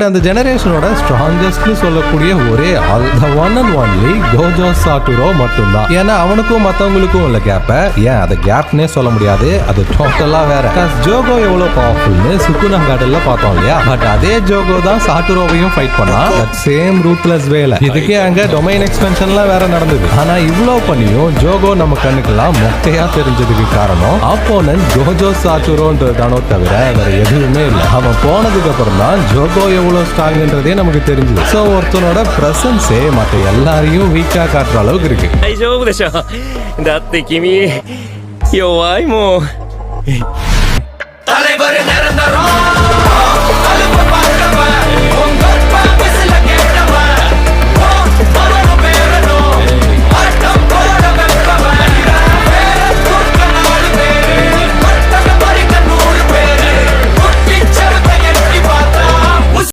அந்த ஜெனரேஷனோட ஸ்ட்ராங்கஸ்ட்னு சொல்லக்கூடிய ஒரே ஆள் the one and only Gojo Satoru மட்டும்தான். ஏன்னா அவனுக்கும் மத்தவங்களுக்கும் உள்ள கேப்ப ஏன் அதை கேப்னே சொல்ல முடியாது, அது டோட்டலா வேற. ஜோகோ எவ்வளவு பவர்ஃபுல்னு சுக்குனா கார்டன்ல பார்த்தோம் இல்லையா, பட் அதே ஜோகோ தான் சாட்டோரோவையும் ஃபைட் பண்ணா சேம் ரூத்லெஸ் வேல. இதுக்கே அங்க டொமைன் எக்ஸ்பென்ஷன்லாம் வேற நடந்தது. ஆனா இவ்வளவு பண்ணியும் ஜோகோ நம்ம கண்ணுக்கெல்லாம் மொட்டையா தெரிஞ்சதுக்கு காரணம் ஆப்போனன்ட் கோஜோ சாட்டோரோன்றதானோ தவிர வேற எதுவுமே இல்லை. அவன் போனதுக்கு அப்புறம் தான் ஜோகோ எவ்வளவு ஸ்ட்ராங்ன்றதே நமக்கு தெரிஞ்சது. சோ ஒருத்தனோட பிரசன்ஸே மற்ற எல்லாரையும் வீக்கா காட்டுற அளவுக்கு இருக்கு. 大丈夫でしょ。だって君弱いもん。